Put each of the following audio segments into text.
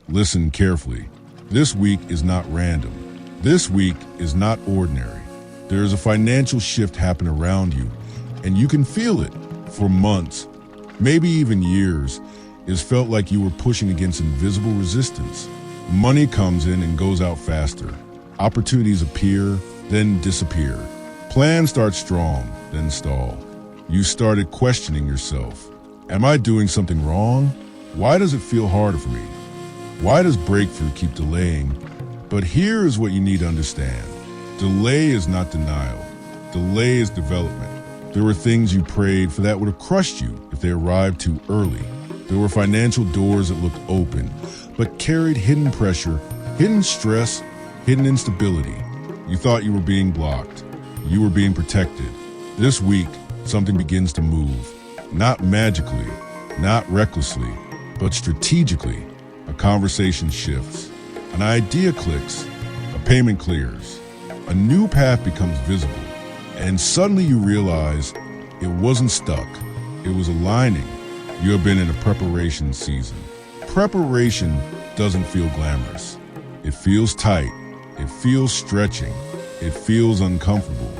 Listen carefully. This week is not random. This week is not ordinary. There is a financial shift happening around you, and you can feel it. For months, maybe even years, it's felt like you were pushing against invisible resistance. Money comes in and goes out faster. Opportunities appear, then disappear. Plans start strong, then stall. You started questioning yourself. Am I doing something wrong? Why does it feel harder for me? Why does breakthrough keep delaying? But here is what you need to understand. Delay is not denial. Delay is development. There were things you prayed for that would have crushed you if they arrived too early. There were financial doors that looked open, but carried hidden pressure, hidden stress, hidden instability. You thought you were being blocked. You were being protected. This week, something begins to move. Not magically, not recklessly, but strategically. A conversation shifts. An idea clicks. A payment clears. A new path becomes visible. And suddenly you realize it wasn't stuck. It was aligning. You have been in a preparation season. Preparation doesn't feel glamorous. It feels tight. It feels stretching. It feels uncomfortable.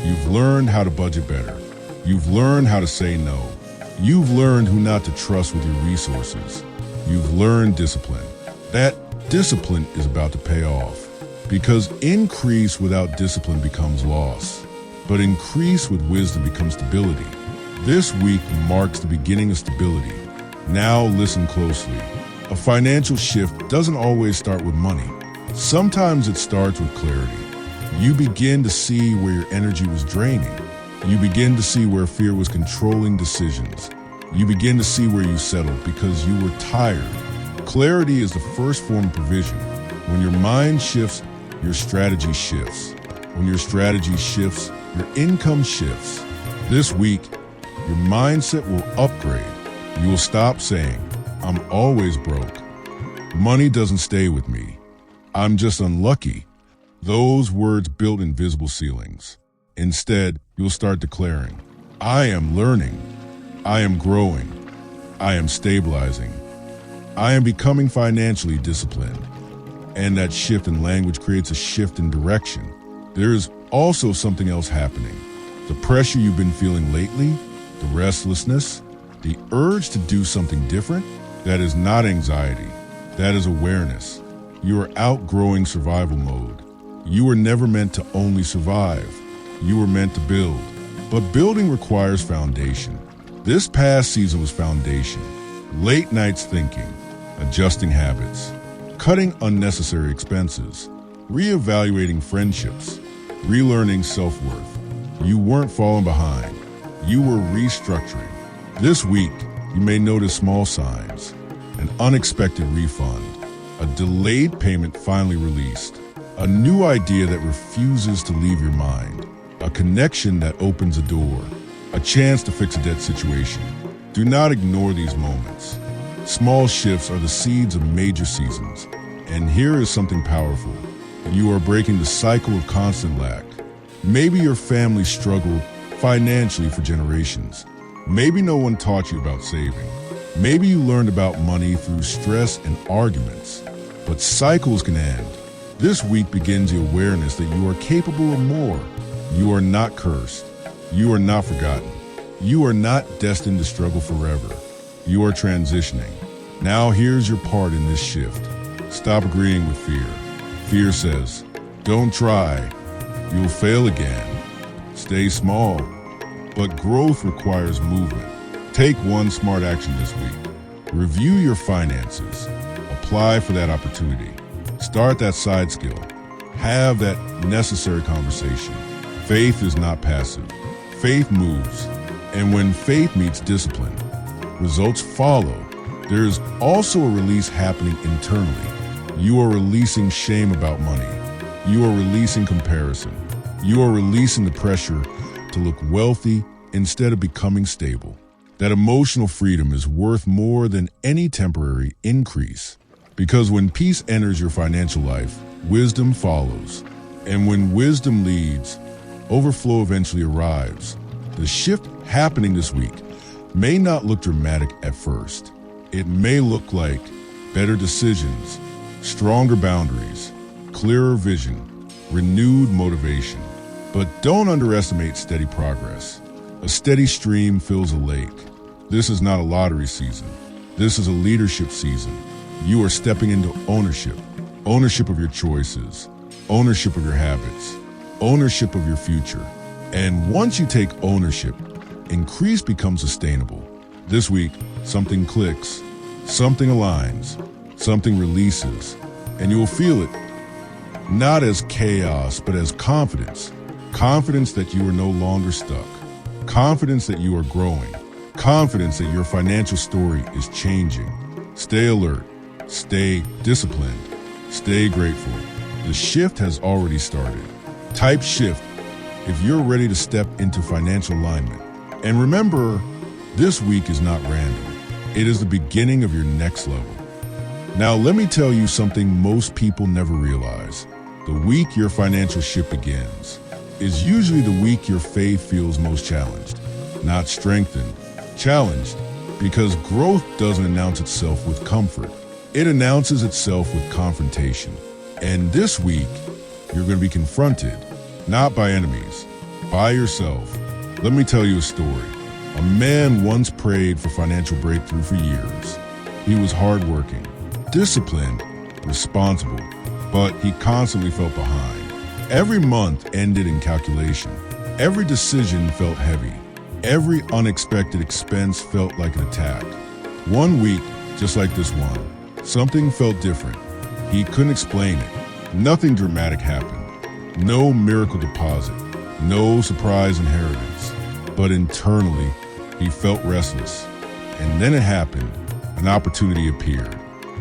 You've learned how to budget better. You've learned how to say no. You've learned who not to trust with your resources. You've learned discipline. That discipline is about to pay off. Because increase without discipline becomes loss. But increase with wisdom becomes stability. This week marks the beginning of stability. Now listen closely. A financial shift doesn't always start with money. Sometimes it starts with clarity. You begin to see where your energy was draining. You begin to see where fear was controlling decisions. You begin to see where you settled because you were tired. Clarity is the first form of provision. When your mind shifts, your strategy shifts. When your strategy shifts, your income shifts. This week, your mindset will upgrade. You will stop saying, I'm always broke. Money doesn't stay with me. I'm just unlucky. Those words build invisible ceilings. Instead, you'll start declaring, I am learning. I am growing. I am stabilizing. I am becoming financially disciplined. And that shift in language creates a shift in direction. There is also something else happening. The pressure you've been feeling lately, the restlessness, the urge to do something different, that is not anxiety. That is awareness. You are outgrowing survival mode. You were never meant to only survive. You were meant to build. But building requires foundation. This past season was foundation. Late nights thinking, adjusting habits, cutting unnecessary expenses, reevaluating friendships, relearning self-worth. You weren't falling behind. You were restructuring. This week, you may notice small signs. An unexpected refund, a delayed payment finally released, a new idea that refuses to leave your mind, a connection that opens a door, a chance to fix a debt situation. Do not ignore these moments. Small shifts are the seeds of major seasons. And here is something powerful. You are breaking the cycle of constant lack. Maybe your family struggled financially for generations. Maybe no one taught you about saving. Maybe you learned about money through stress and arguments. But cycles can end. This week begins the awareness that you are capable of more. You are not cursed. You are not forgotten. You are not destined to struggle forever. You are transitioning. Now here's your part in this shift. Stop agreeing with fear. Fear says, don't try. You'll fail again. Stay small. But growth requires movement. Take one smart action this week. Review your finances. Apply for that opportunity. Start that side skill. Have that necessary conversation. Faith is not passive. Faith moves. And when faith meets discipline, results follow. There is also a release happening internally. You are releasing shame about money. You are releasing comparison. You are releasing the pressure to look wealthy instead of becoming stable. That emotional freedom is worth more than any temporary increase. Because when peace enters your financial life, wisdom follows. And when wisdom leads, overflow eventually arrives. The shift happening this week may not look dramatic at first. It may look like better decisions, stronger boundaries, clearer vision, renewed motivation. But don't underestimate steady progress. A steady stream fills a lake. This is not a lottery season. This is a leadership season. You are stepping into ownership. Ownership of your choices, ownership of your habits, ownership of your future. And once you take ownership, increase becomes sustainable. This week, something clicks, something aligns, something releases, and you will feel it not as chaos, but as confidence. Confidence that you are no longer stuck. Confidence that you are growing. Confidence that your financial story is changing. Stay alert. Stay disciplined. Stay grateful. The shift has already started. Type shift if you're ready to step into financial alignment. And remember, this week is not random. It is the beginning of your next level. Now, let me tell you something most people never realize. The week your financial shift begins is usually the week your faith feels most challenged, not strengthened, challenged, because growth doesn't announce itself with comfort. It announces itself with confrontation. And this week, you're going to be confronted, not by enemies, by yourself. Let me tell you a story. A man once prayed for financial breakthrough for years. He was hardworking, disciplined, responsible, but he constantly felt behind. Every month ended in calculation. Every decision felt heavy. Every unexpected expense felt like an attack. One week, just like this one, something felt different. He couldn't explain it. Nothing dramatic happened. No miracle deposit. No surprise inheritance. But internally, he felt restless. And then it happened. An opportunity appeared.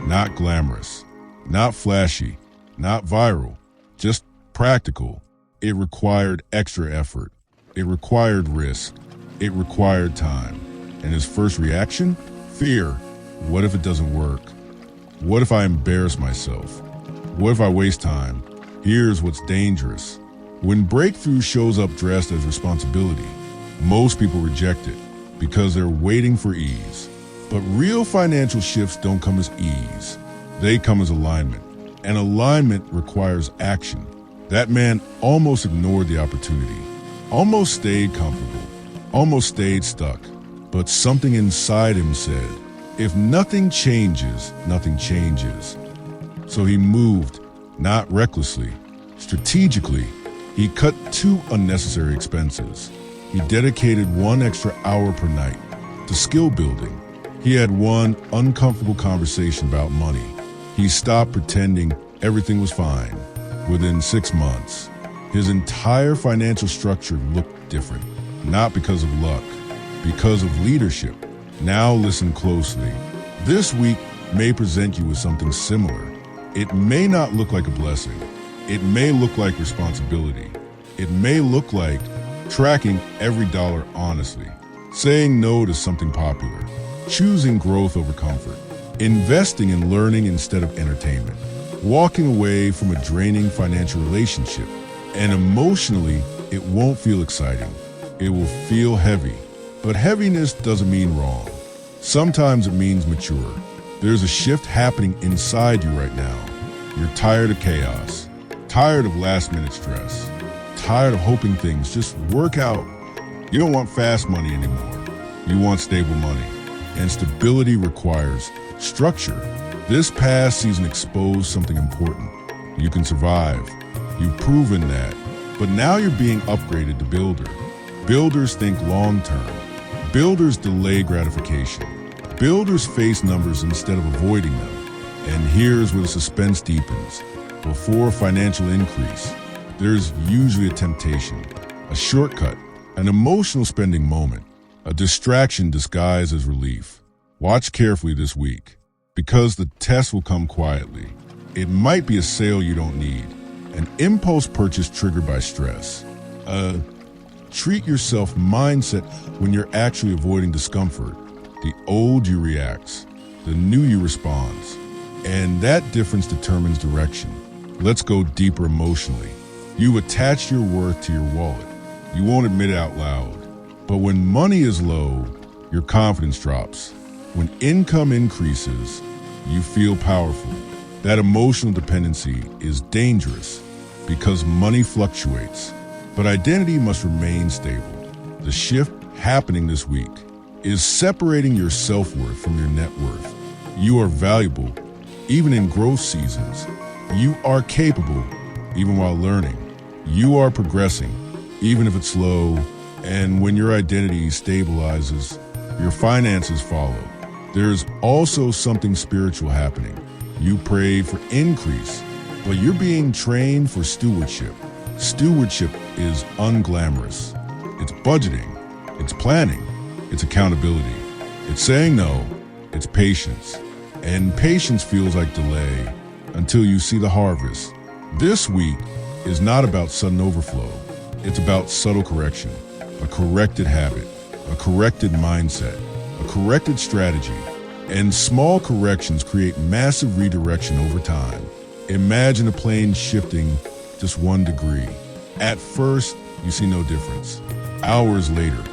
Not glamorous, not flashy, not viral, just practical. It required extra effort. It required risk. It required time. And his first reaction? Fear. What if it doesn't work? What if I embarrass myself? What if I waste time? Here's what's dangerous. When breakthrough shows up dressed as responsibility, most people reject it because they're waiting for ease. But real financial shifts don't come as ease. They come as alignment. And alignment requires action. That man almost ignored the opportunity, almost stayed comfortable, almost stayed stuck. But something inside him said, if nothing changes, nothing changes. So he moved, not recklessly, strategically. He cut 2 unnecessary expenses. He dedicated 1 extra hour per night to skill building. He had 1 uncomfortable conversation about money. He stopped pretending everything was fine. Within 6 months, his entire financial structure looked different. Not because of luck, because of leadership. Now listen closely. This week may present you with something similar. It may not look like a blessing. It may look like responsibility. It may look like tracking every dollar honestly, saying no to something popular, choosing growth over comfort, investing in learning instead of entertainment, walking away from a draining financial relationship. And emotionally, it won't feel exciting. It will feel heavy. But heaviness doesn't mean wrong. Sometimes it means mature. There's a shift happening inside you right now. You're tired of chaos, tired of last-minute stress, tired of hoping things just work out. You don't want fast money anymore. You want stable money. And stability requires structure. This past season exposed something important. You can survive. You've proven that. But now you're being upgraded to builder. Builders think long-term. Builders delay gratification. Builders face numbers instead of avoiding them. And here's where the suspense deepens. Before financial increase, there's usually a temptation, a shortcut, an emotional spending moment, a distraction disguised as relief. Watch carefully this week, because the test will come quietly. It might be a sale you don't need, an impulse purchase triggered by stress, a treat yourself mindset when you're actually avoiding discomfort. The old you reacts, the new you responds. And that difference determines direction. Let's go deeper emotionally. You attach your worth to your wallet. You won't admit it out loud. But when money is low, your confidence drops. When income increases, You feel powerful. That emotional dependency is dangerous because money fluctuates, but identity must remain stable. The shift happening this week is separating your self-worth from your net worth. You are valuable, even in growth seasons. You are capable, even while learning. You are progressing, even if it's slow. And when your identity stabilizes, your finances follow. There's also something spiritual happening. You prayed for increase, but you're being trained for stewardship. Stewardship is unglamorous. It's budgeting, it's planning, it's accountability. It's saying no, it's patience. And patience feels like delay until you see the harvest. This week is not about sudden overflow. It's about subtle correction, a corrected habit, a corrected mindset, a corrected strategy. And small corrections create massive redirection over time. Imagine a plane shifting just 1 degree. At first, you see no difference. Hours later,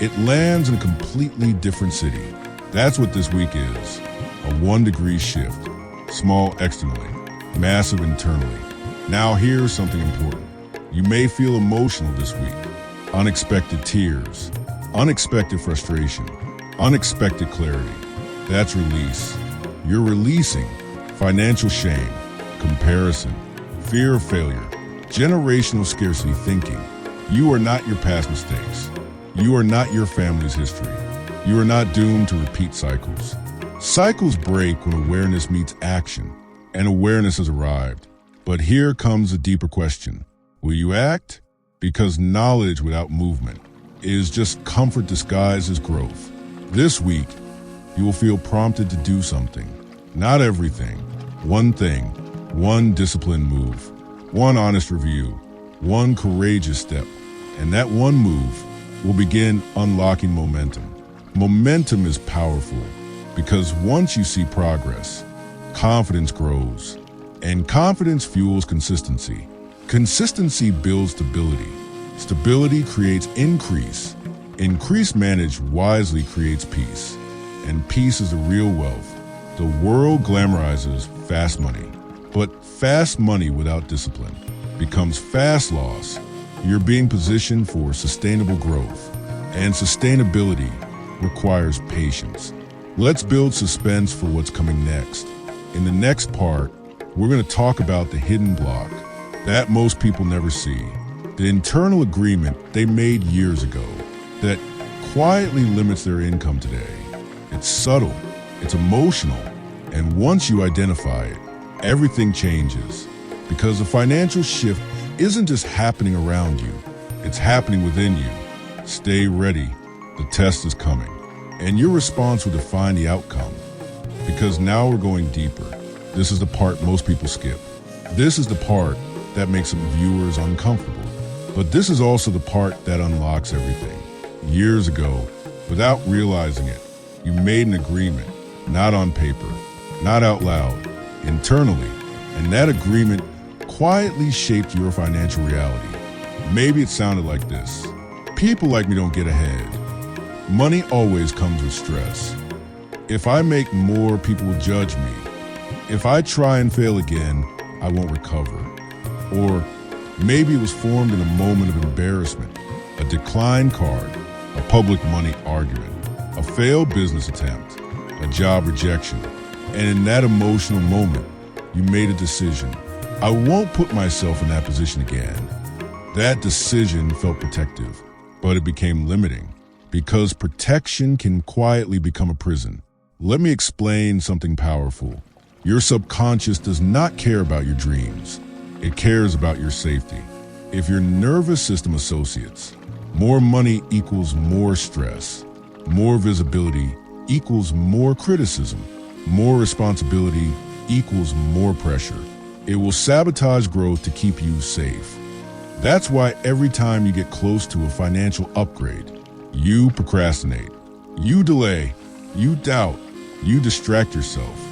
it lands in a completely different city. That's what this week is. A 1 degree shift. Small externally, massive internally. Now here's something important. You may feel emotional this week. Unexpected tears, unexpected frustration, unexpected clarity. That's release. You're releasing financial shame, comparison, fear of failure, generational scarcity thinking. You are not your past mistakes. You are not your family's history. You are not doomed to repeat cycles. Cycles break when awareness meets action, and awareness has arrived. But here comes a deeper question. Will you act? Because knowledge without movement is just comfort disguised as growth. This week, you will feel prompted to do something. Not everything. One thing. One disciplined move. One honest review. One courageous step. And that one move will begin unlocking momentum. Momentum is powerful because once you see progress, confidence grows. And confidence fuels consistency. Consistency builds stability. Stability creates increase. Increase managed wisely creates peace. And peace is the real wealth. The world glamorizes fast money, but fast money without discipline becomes fast loss. You're being positioned for sustainable growth, and sustainability requires patience. Let's build suspense for what's coming next. In the next part, we're going to talk about the hidden block that most people never see, the internal agreement they made years ago that quietly limits their income today. It's subtle, it's emotional, and once you identify it, everything changes. Because the financial shift isn't just happening around you, it's happening within you. Stay ready, the test is coming. And your response will define the outcome. Because now we're going deeper. This is the part most people skip. This is the part that makes some viewers uncomfortable. But this is also the part that unlocks everything. Years ago, without realizing it, you made an agreement, not on paper, not out loud, internally, and that agreement quietly shaped your financial reality. Maybe it sounded like this. People like me don't get ahead. Money always comes with stress. If I make more, people will judge me. If I try and fail again, I won't recover. Or maybe it was formed in a moment of embarrassment, a decline card, a public money argument, a failed business attempt, a job rejection. And in that emotional moment, you made a decision. I won't put myself in that position again. That decision felt protective, but it became limiting because protection can quietly become a prison. Let me explain something powerful. Your subconscious does not care about your dreams. It cares about your safety. If your nervous system associates, more money equals more stress, more visibility equals more criticism, more responsibility equals more pressure, it will sabotage growth to keep you safe. That's why every time you get close to a financial upgrade, you procrastinate, you delay, you doubt, you distract yourself.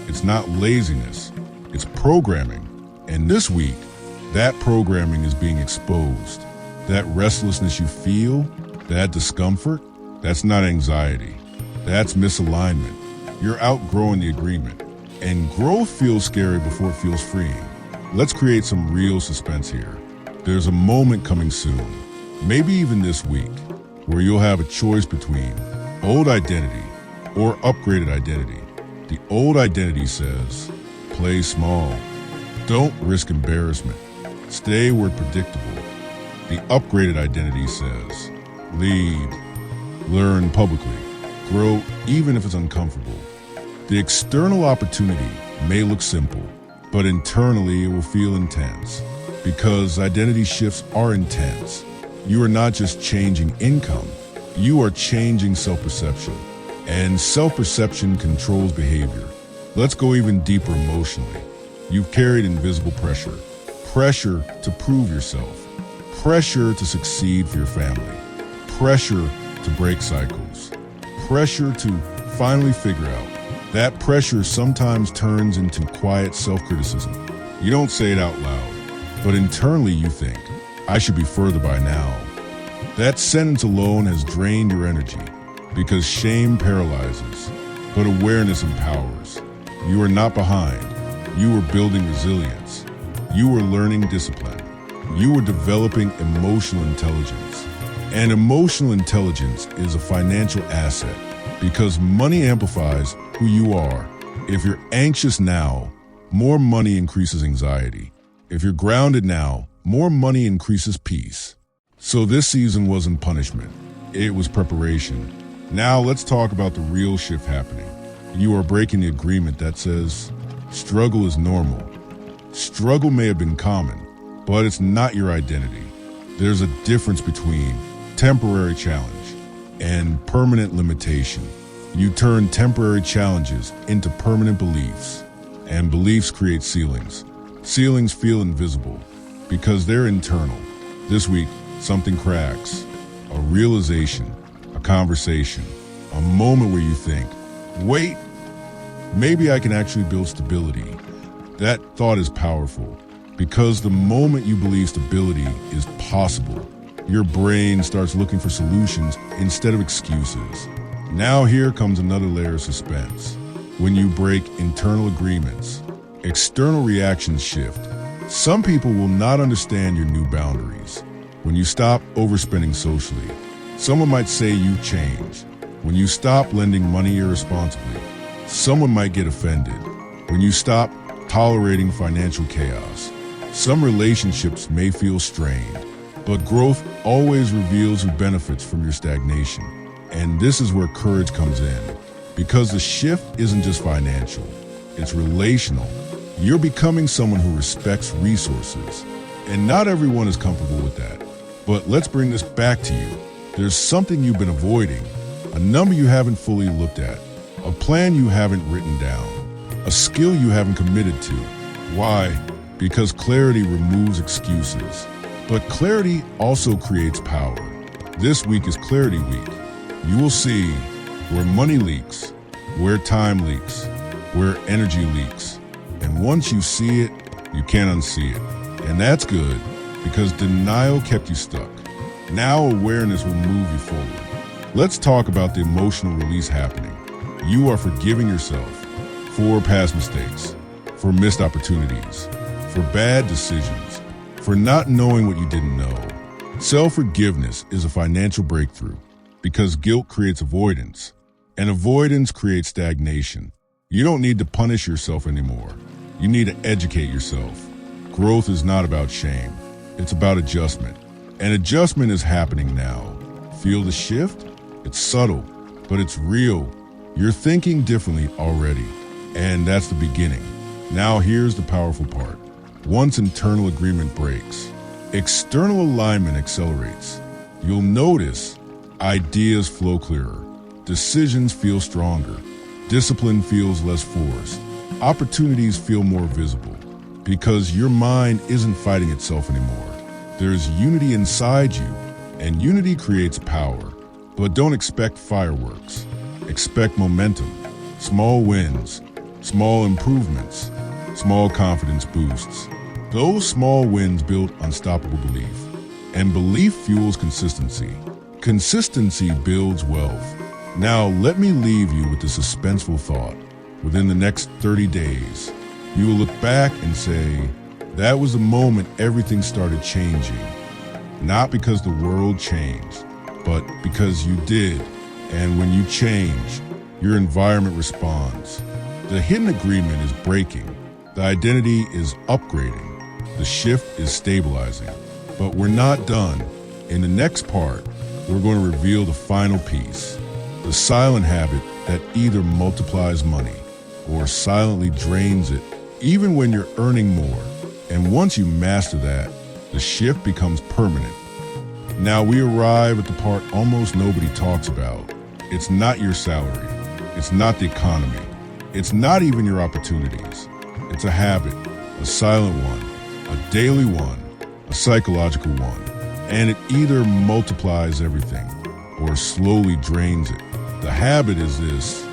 It's not laziness, it's programming. And this week, that programming is being exposed. That restlessness you feel, that discomfort, that's not anxiety. That's misalignment. You're outgrowing the agreement. And growth feels scary before it feels freeing. Let's create some real suspense here. There's a moment coming soon, maybe even this week, where you'll have a choice between old identity or upgraded identity. The old identity says, play small. Don't risk embarrassment. Stay where predictable. The upgraded identity says, lead. Learn publicly. Grow even if it's uncomfortable. The external opportunity may look simple, but internally it will feel intense. Because identity shifts are intense. You are not just changing income, you are changing self-perception. And self-perception controls behavior. Let's go even deeper emotionally. You've carried invisible pressure. Pressure to prove yourself. Pressure to succeed for your family. Pressure to break cycles. Pressure to finally figure out. That pressure sometimes turns into quiet self-criticism. You don't say it out loud, but internally you think, I should be further by now. That sentence alone has drained your energy because shame paralyzes, but awareness empowers. You are not behind. You are building resilience. You are learning discipline. You are developing emotional intelligence. And emotional intelligence is a financial asset because money amplifies who you are. If you're anxious now, more money increases anxiety. If you're grounded now, more money increases peace. So this season wasn't punishment. It was preparation. Now let's talk about the real shift happening. You are breaking the agreement that says, struggle is normal. Struggle may have been common, but it's not your identity. There's a difference between temporary challenge and permanent limitation. You turn temporary challenges into permanent beliefs, and beliefs create ceilings. Ceilings feel invisible because they're internal. This week, something cracks. A realization, a conversation, a moment where you think, wait, maybe I can actually build stability. That thought is powerful because the moment you believe stability is possible, your brain starts looking for solutions instead of excuses. Now here comes another layer of suspense. When you break internal agreements, external reactions shift. Some people will not understand your new boundaries. When you stop overspending socially, someone might say you changed. When you stop lending money irresponsibly, someone might get offended. When you stop tolerating financial chaos, some relationships may feel strained. But growth always reveals who benefits from your stagnation. And this is where courage comes in. Because the shift isn't just financial, it's relational. You're becoming someone who respects resources. And not everyone is comfortable with that. But let's bring this back to you. There's something you've been avoiding, a number you haven't fully looked at, a plan you haven't written down, a skill you haven't committed to. Why? Because clarity removes excuses. But clarity also creates power. This week is Clarity Week. You will see where money leaks, where time leaks, where energy leaks. And once you see it, you can't unsee it. And that's good, because denial kept you stuck. Now awareness will move you forward. Let's talk about the emotional release happening. You are forgiving yourself for past mistakes, for missed opportunities, for bad decisions, for not knowing what you didn't know. Self-forgiveness is a financial breakthrough because guilt creates avoidance, and avoidance creates stagnation. You don't need to punish yourself anymore. You need to educate yourself. Growth is not about shame. It's about adjustment. And adjustment is happening now. Feel the shift? It's subtle, but it's real. You're thinking differently already, and that's the beginning. Now here's the powerful part. Once internal agreement breaks, external alignment accelerates. You'll notice ideas flow clearer, decisions feel stronger, discipline feels less forced, opportunities feel more visible, because your mind isn't fighting itself anymore. There's unity inside you, and unity creates power. But don't expect fireworks. Expect momentum, small wins, small improvements, small confidence boosts. Those small wins build unstoppable belief, and belief fuels consistency. Consistency builds wealth. Now let me leave you with a suspenseful thought. within the next 30 days. You will look back and say, that was the moment everything started changing. Not because the world changed, but because you did. And when you change, your environment responds. The hidden agreement is breaking. The identity is upgrading. The shift is stabilizing. But we're not done. In the next part, we're going to reveal the final piece, the silent habit that either multiplies money or silently drains it, even when you're earning more. And once you master that, the shift becomes permanent. Now we arrive at the part almost nobody talks about. It's not your salary. It's not the economy. It's not even your opportunities. It's a habit, a silent one, a daily one, a psychological one. And it either multiplies everything or slowly drains it. The habit is this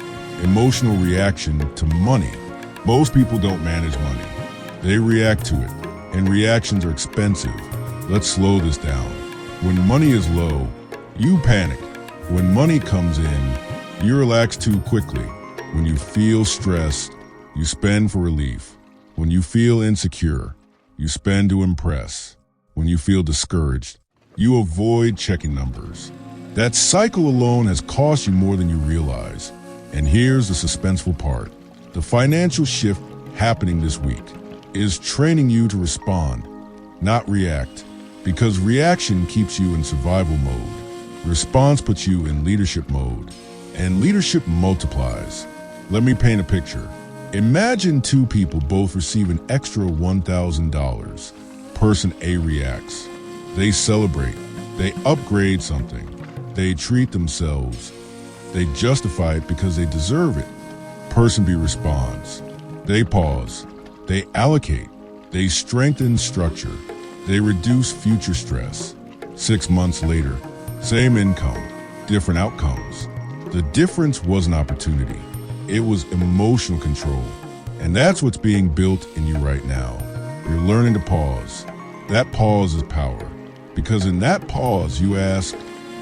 emotional reaction to money. Most people don't manage money. They react to it, and reactions are expensive. Let's slow this down. When money is low, you panic. When money comes in, you relax too quickly. When you feel stressed, you spend for relief. When you feel insecure, you spend to impress. When you feel discouraged, you avoid checking numbers. That cycle alone has cost you more than you realize. And here's the suspenseful part. The financial shift happening this week is training you to respond, not react. Because reaction keeps you in survival mode. Response puts you in leadership mode. And leadership multiplies. Let me paint a picture. Imagine two people both receive an extra $1,000. Person A reacts. They celebrate. They upgrade something. They treat themselves. They justify it because they deserve it. Person B responds. They pause. They allocate. They strengthen structure. They reduce future stress. 6 months later, same income, different outcomes. The difference wasn't opportunity. It was emotional control. And that's what's being built in you right now. You're learning to pause. That pause is power. Because in that pause, you ask,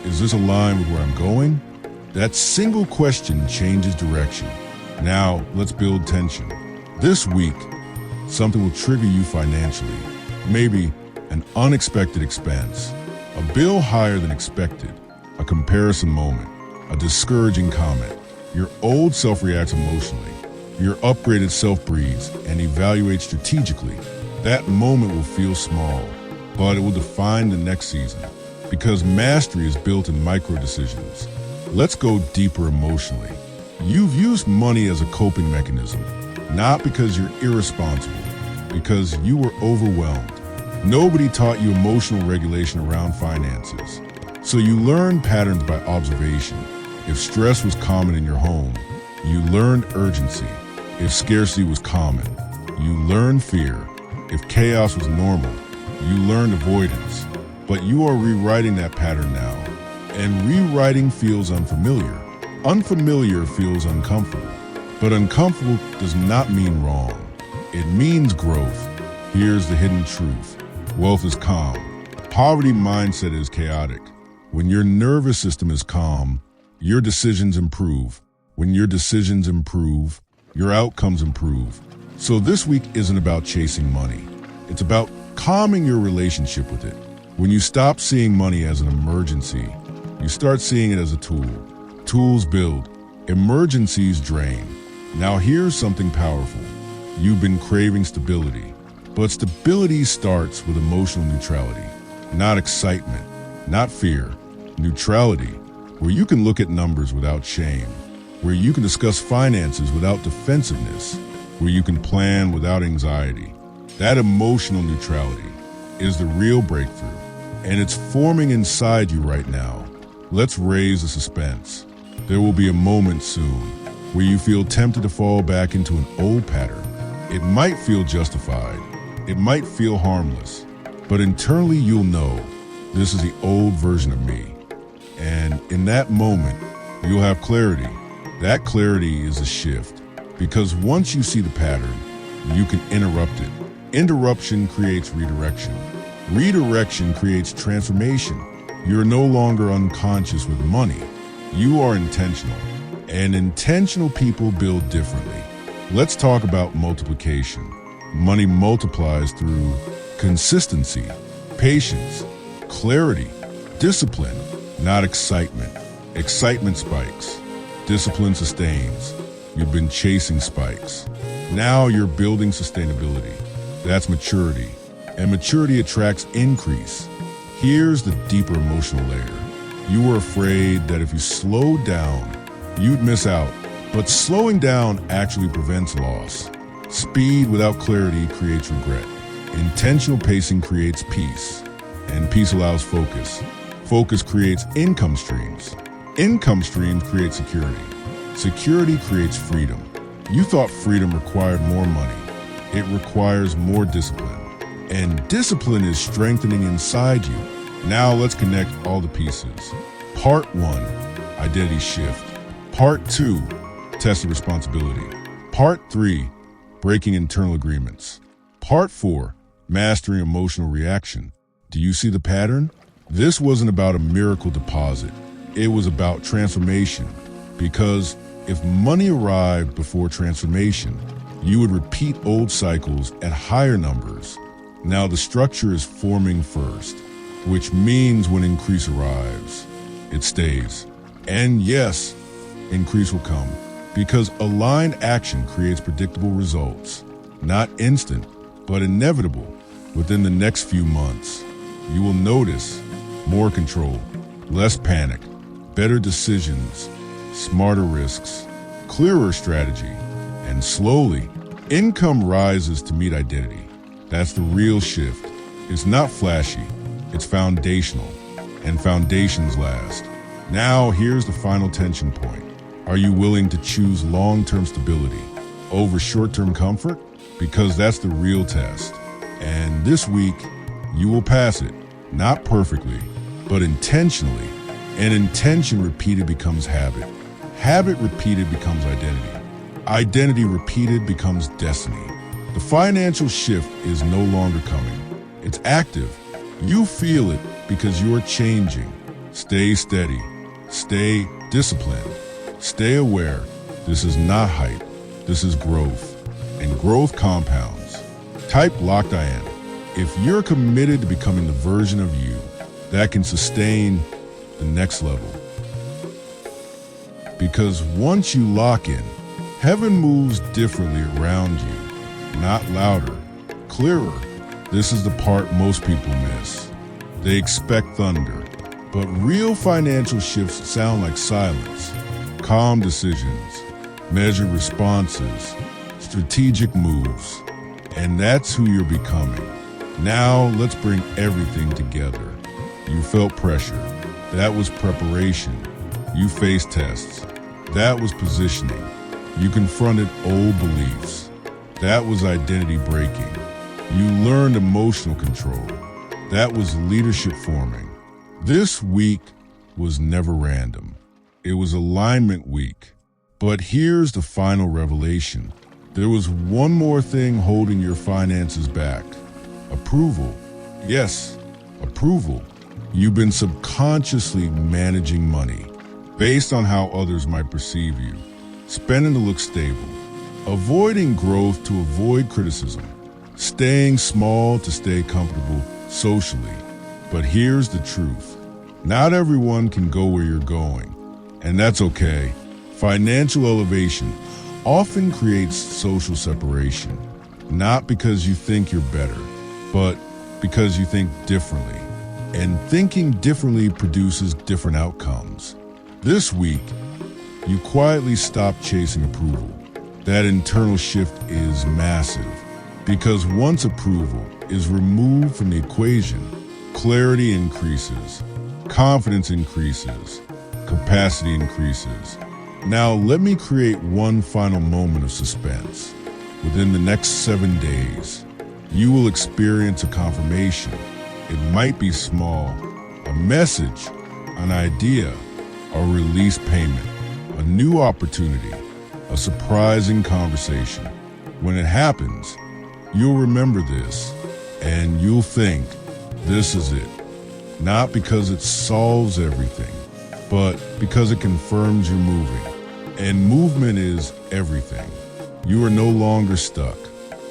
is this aligned with where I'm going? That single question changes direction. Now, let's build tension. This week, something will trigger you financially. Maybe an unexpected expense, a bill higher than expected, a comparison moment, a discouraging comment. Your old self reacts emotionally. Your upgraded self breathes and evaluates strategically. That moment will feel small, but it will define the next season. Because mastery is built in micro decisions. Let's go deeper emotionally. You've used money as a coping mechanism, not because you're irresponsible, because you were overwhelmed. Nobody taught you emotional regulation around finances. So you learned patterns by observation. If stress was common in your home, you learned urgency. If scarcity was common, you learned fear. If chaos was normal, you learned avoidance. But you are rewriting that pattern now. And rewriting feels unfamiliar. Unfamiliar feels uncomfortable. But uncomfortable does not mean wrong. It means growth. Here's the hidden truth. Wealth is calm. Poverty mindset is chaotic. When your nervous system is calm, your decisions improve. When your decisions improve, your outcomes improve. So this week isn't about chasing money. It's about calming your relationship with it. When you stop seeing money as an emergency, you start seeing it as a tool. Tools build, emergencies drain. Now here's something powerful. You've been craving stability, but stability starts with emotional neutrality, not excitement, not fear. Neutrality, where you can look at numbers without shame, where you can discuss finances without defensiveness, where you can plan without anxiety. That emotional neutrality is the real breakthrough, and it's forming inside you right now. Let's raise the suspense. There will be a moment soon where you feel tempted to fall back into an old pattern. It might feel justified. It might feel harmless. But internally you'll know, this is the old version of me. And in that moment, you'll have clarity. That clarity is a shift. Because once you see the pattern, you can interrupt it. Interruption creates redirection. Redirection creates transformation. You're no longer unconscious with money. You are intentional. And intentional people build differently. Let's talk about multiplication. Money multiplies through consistency, patience, clarity, discipline, not excitement. Excitement spikes. Discipline sustains. You've been chasing spikes. Now you're building sustainability. That's maturity. And maturity attracts increase. Here's the deeper emotional layer. You were afraid that if you slowed down, you'd miss out. But slowing down actually prevents loss. Speed without clarity creates regret. Intentional pacing creates peace. And peace allows focus. Focus creates income streams. Income streams create security. Security creates freedom. You thought freedom required more money. It requires more discipline. And discipline is strengthening inside you. Now let's connect all the pieces. Part 1, identity shift. Part 2, test of responsibility. Part 3, breaking internal agreements. Part 4, mastering emotional reaction. Do you see the pattern? This wasn't about a miracle deposit. It was about transformation. Because if money arrived before transformation, you would repeat old cycles at higher numbers. Now the structure is forming first, which means when increase arrives, it stays. And yes, increase will come because aligned action creates predictable results, not instant, but inevitable within the next few months. You will notice more control, less panic, better decisions, smarter risks, clearer strategy, and slowly, income rises to meet identity. That's the real shift. It's not flashy, it's foundational, and foundations last. Now, here's the final tension point. Are you willing to choose long-term stability over short-term comfort? Because that's the real test. And this week, you will pass it, not perfectly, but intentionally. And intention repeated becomes habit. Habit repeated becomes identity. Identity repeated becomes destiny. The financial shift is no longer coming. It's active. You feel it because you're changing. Stay steady. Stay disciplined. Stay aware. This is not hype. This is growth. And growth compounds. Type Locked IN. If you're committed to becoming the version of you that can sustain the next level. Because once you lock in, heaven moves differently around you, not louder, clearer. This is the part most people miss. They expect thunder, but real financial shifts sound like silence, calm decisions, measured responses, strategic moves, and that's who you're becoming. Now let's bring everything together. You felt pressure. That was preparation. You faced tests. That was positioning. You confronted old beliefs. That was identity breaking. You learned emotional control. That was leadership forming. This week was never random. It was alignment week. But here's the final revelation. There was one more thing holding your finances back. Approval. Yes, approval. You've been subconsciously managing money based on how others might perceive you, spending to look stable, avoiding growth to avoid criticism, staying small to stay comfortable socially. But here's the truth. Not everyone can go where you're going, and that's okay. Financial elevation often creates social separation, not because you think you're better, but because you think differently. And thinking differently produces different outcomes. This week, you quietly stop chasing approval. That internal shift is massive because once approval is removed from the equation, clarity increases, confidence increases, capacity increases. Now let me create one final moment of suspense. Within the next 7 days, you will experience a confirmation. It might be small, a message, an idea, a release payment, a new opportunity, a surprising conversation. When it happens, you'll remember this and you'll think, this is it. Not because it solves everything, but because it confirms you're moving. And movement is everything. You are no longer stuck.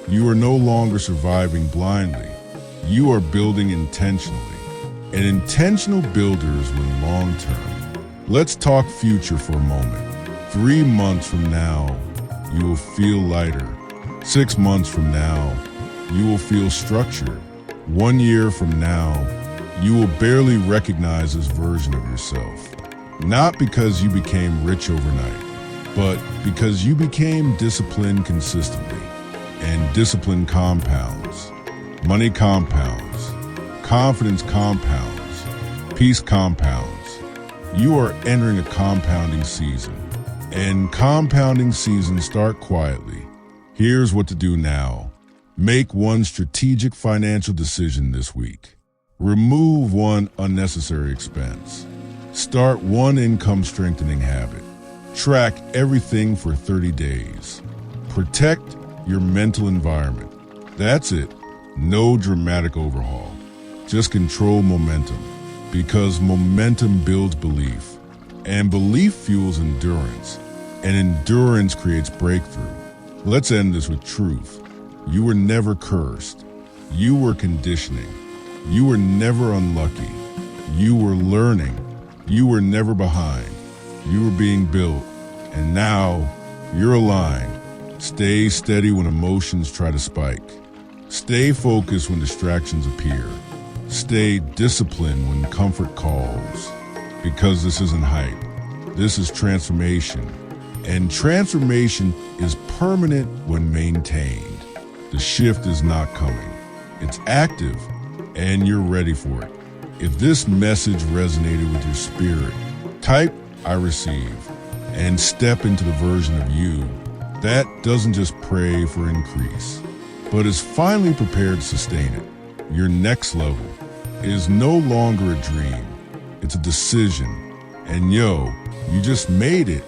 You are no longer surviving blindly. You are building intentionally. And intentional builders win long term. Let's talk future for a moment. 3 months from now, you will feel lighter. 6 months from now, you will feel structured. 1 year from now, you will barely recognize this version of yourself. Not because you became rich overnight, but because you became disciplined consistently. And discipline compounds. Money compounds. Confidence compounds. Peace compounds. You are entering a compounding season. And compounding seasons start quietly. Here's what to do now. Make one strategic financial decision this week. Remove one unnecessary expense. Start one income strengthening habit. Track everything for 30 days. Protect your mental environment. That's it. No dramatic overhaul. Just control momentum. Because momentum builds belief. And belief fuels endurance. And endurance creates breakthrough. Let's end this with truth. You were never cursed. You were conditioning. You were never unlucky. You were learning. You were never behind. You were being built. And now, you're aligned. Stay steady when emotions try to spike. Stay focused when distractions appear. Stay disciplined when comfort calls. Because this isn't hype. This is transformation. And transformation is permanent when maintained. The shift is not coming. It's active, and you're ready for it. If this message resonated with your spirit, type "I receive" and step into the version of you that doesn't just pray for increase, but is finally prepared to sustain it. Your next level is no longer a dream. It's a decision. And you just made it.